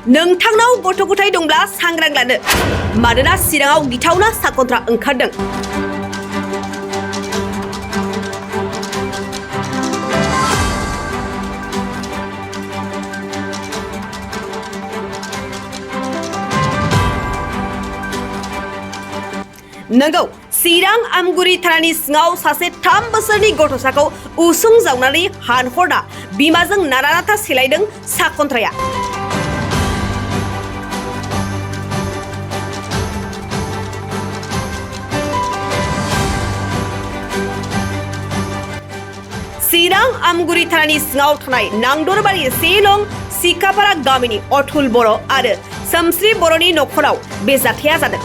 नोंथांनाव गथ' गथाय दंब्ला सांग्रां लानो मानोना चिराङाव गिथावना साकन्ट्रा ओंखारदों। नंगौ चिरां आमगुरि थानानि सिङाव सासे 3 बोसोरनि गथ'साखौ उसुं जावनानै हानहरना बिमाजों नारा-नाथा सेलायदों साकन्ट्राया। चिरां आमगुरि थानानि सिङाव थानाय नांदरबारि सेलं सिकापारा गामिनि अथुल बर' आरो सोमस्रि बर'नि नखराव बे जाथाया जादों।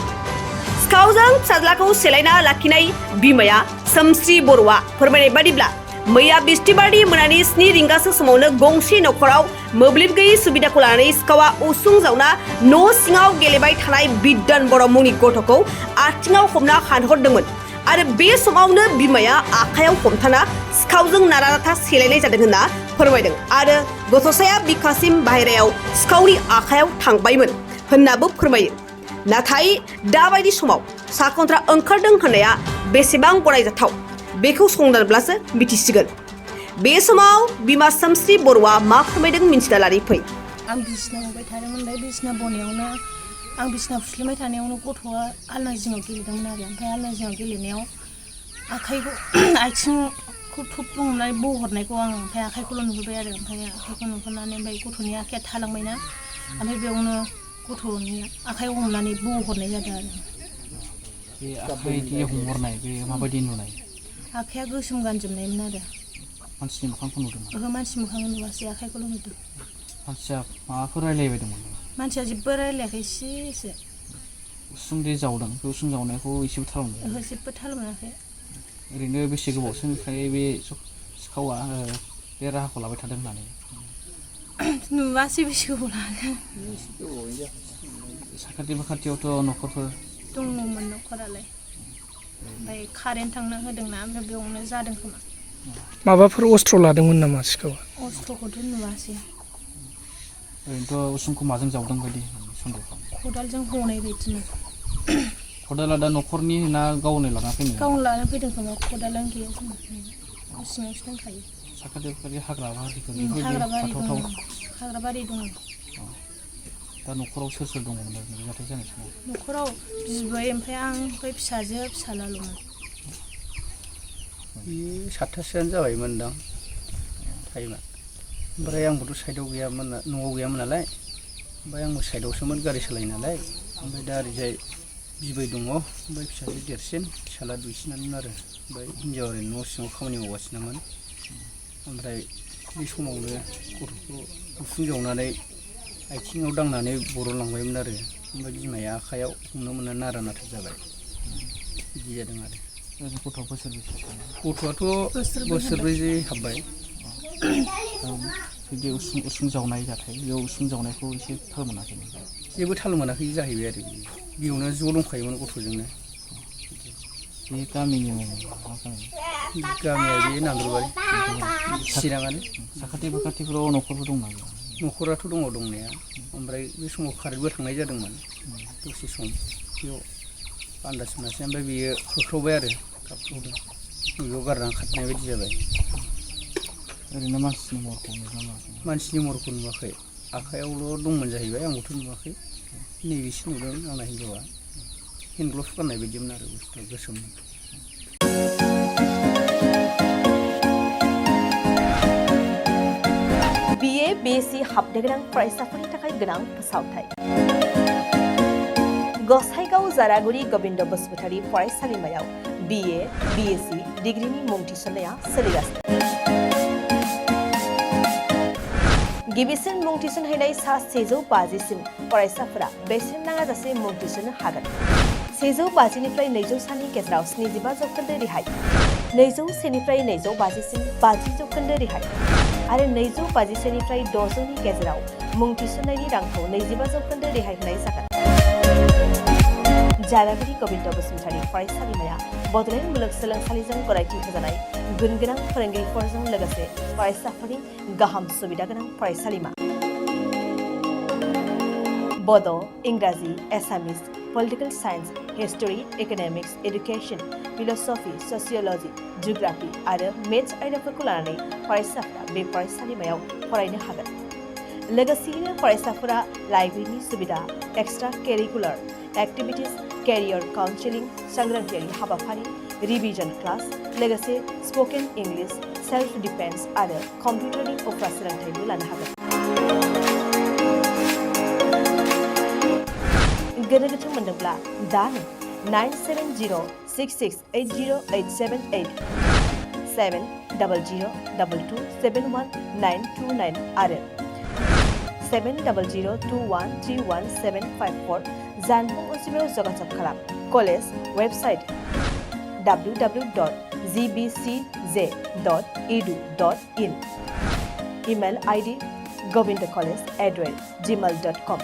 सिखावजों फिसाज्लाखौ सेलायना लाखिनाय बिमाया सोमस्रि बर'आ फोरमायनाय बादिब्ला मैया बिस्थिबारनि मोनानि 7 रिंगासो समावनो गंसे नखराव मोब्लिब गैयै सुबिदाखौ लानानै सिखावा उसुं जावना न' सिङाव गेलेबाय थानाय बिद्दान बर' मुंनि गथ'खौ आथिङाव हमना हानहरदोंमोन आरो बे समावनो बिमाया आखायाव हमथाना सिखावजों नारा-नाथा सेलायनाय जादों होनना फोरमायदों आरो गथ'साया बिखासिम बाहेरायाव सिखावनि आखायाव थांबायमोन होननाबो फोरमायो। नाथाय दाबायदि समाव साकन्ट्रा ओंखारदों होननाया बेसेबां गनायजाथाव बेखौ संदानब्लासो मिथिसिगोन। बे समाव बिमा सोमस्रि बर'आ मा फोरमायदों मिन्थिना लानि फै। आं बिसिना होबाय थादोंमोनलाय बिसिना बनायावनो आं बिसिना फुस्लिमबाय थानायावनो गथ'आ आलना जिङाव गेलेदोंमोन आरो ओमफ्राय आलना जिङाव गेलेनायाव आथिंखौ थुब हमनानै बहरनायखौ आं ओमफ्राय आखाइखौल' नुहुरबाय आरो ओमफ्राय आखाइखौ नुहुरनानै ओमफ्राय गथ'नि आखाइया थालांबायना ओमफ्राय बेयावनो गथ'नि आखाइ हमनानै बहरनाय जादों आरो। बे आखाइनि हमहरनाय बे माबायदि नुनाय? आखाइया गोसोम गानजोबनायमोन आरो। मानसिनि मोखांखौ नुदोंमोन? ओहो मानसि मोखांखौ नुवासै आखाइखौल' नुदों। मानसिया माबाफोर रायलायबाय दंमोन? मानसिया जेबो रायलायाखै एसेसो। उसुं दे जावदों बे उसुं जावनायखौ एसेबो थाल मोनाखै? ओहो जेबो थाल मोनाखै। ओरैनो बेसे गोबावसोनिफ्राय बे सिखावा बे राहाखौ लाबाय थादों होननानै? नुवासै बेसे गोबाव लादों। साखाथि फाखाथियावथ' न'खरफोर दङमोन न'खरालाय ओमफ्राय कारेन्ट थांना होदोंना ओमफ्राय बेयावनो जादों खोमा। माबाफोर अस्त्र लादोंमोन नामा सिखावा? अस्त्रखौथ' नुवासै। ओरैनोथ' उसुंखौ माजों जावदों बायदि सन्देह? खदालजों हनाय बायदिमोन। खदाला दा न'खरनि ना गावनो लाना फैनाय? गावनो लाना फैदों खोमा खदालानो गैया जोंना सिङावसो दंखायो। साखाथि फाखाथि हाग्रा बारिफोर हाग्रा बारि दङ। दा न'खराव सोर सोर दङमोन बे जाथाय जानाय समाव? न'खराव बिबै ओमफ्राय आं ओमफ्राय फिसाजो फिसाज्लाल'मोन। बे 7थासोआनो जाबायमोनदां टाइमा। ओमफ्राय आंबोथ' साइडआव गैयामोन न'आव गैयामोन नालाय ओमफ्राय आंबो साइडआवसोमोन गारि सालायो नालाय ओमफ्राय दा ओरैजाय बिबै दङ ओमफ्राय फिसाजो देरसिन फिसाज्ला दुइसिनानोमोन आरो ओमफ्राय हिन्जावा ओरैनो न' सिङाव खामानि मावगासिनोमोन। ओमफ्राय बे समावनो गथ'खौ उसुं जावनानै आथिङाव दांनानै बरनलांबायमोन आरो ओमफ्राय बिमाया आखाइयाव हमनो मोनना नारा-नाथा जाबाय बिदि जादों आरो। गथ'आ बोसोर बेसेसो? गथ'आथ' बोसोरब्रै हाबबाय। बिदि उसुं जावनाय जाथाय बेयाव उसुं जावनायखौ एसे थाल मोनाखै? जेबो थाल मोनाखै जाहैबाय आरो बेयावनो ज' दंखायोमोन गथ'जोंनो। बे गामिनि गामिया बे नांदरबारि चिराङानो। साखाथि फाखाथिफोराव न'खरफोर दंना गैया? न'खराथ' दङ दंनाया ओमफ्राय बे समाव कारेन्टबो थांनाय जादोंमोन दसे सम बेयाव आन्दाज मोनासै ओमफ्राय बेयो होख्रावबाय आरो गाबख्रावदों बेयाव गारनानै खारनाय बायदि जाबाय। ओरैनो मानसिनि महरखौ नुदों ना? मानसिनि महरखौ नुवाखै आखाइयावल' दंमोन जाहैबाय आंबोथ' नुवाखै नैबेसो नुदों आंना हिन्जावा हेन्ड ग्लभ्स गाननाय बायदिमोन आरो बुस्थुआ गोसोममोन। BA BSc हाबनो गोनां फरायसाफोरनि थाखाय गोनां फोसावथाय। गसाइगाव जारागुरि गबिन्द बसुमतारी फरायसालिमायाव BA BSc डिग्रीनि मुं थिसननाया सोलिगासिनो। गिबिसिन मुं थिसनहैनाय सा 150सिम फरायसाफोरा बेसेन नाङाजासे मुं थिसननो हागोन। 150निफ्राय 200नि गेजेराव 75% रेहाय, 201निफ्राय 250सिम 50% रेहाय आरो 251निफ्राय 600नि गेजेराव मुं थिसननायनि रांखौ 25% रेहाय होनाय जागोन। जारागुरि गबिन्द बसुमतारी फरायसालिमाया बड'लेण्ड मुलुगसोलोंसालिजों गनायथि होजानाय गुन गोनां फोरोंगिरिफोरजों लोगोसे फरायसाफोरनि गाहाम सुबिदा गोनां फरायसालिमा। बड', इंराजि, एसामिस, political science, history, economics, education, philosophy, sociology, geography आरो मेथ्स आयदाफोरखौ लानानै फरायसाफ्रा बे फरायसालिमायाव फरायनो हागोन। लोगोसेयैनो फरायसाफोरा लाइब्रेरिनि सुबिदा, extra curricular activities, career counselling, सांग्रांथियारि हाबाफारि, रिभिजन क्लास, लोगोसे स्पकेन इंलिश, सेल्फ डिफेन्स आरो कम्पिउटारनि उफ्रा सोलोंथायबो लानो हागोन। गोनो गोथो मोनदोंब्ला दानो 9706680878 700227129 आरो 7002131754 जानबुं अनजिमायाव जगाजग खालाम। College website www.gbcj.edu.in email ID govindacollege@gmail.com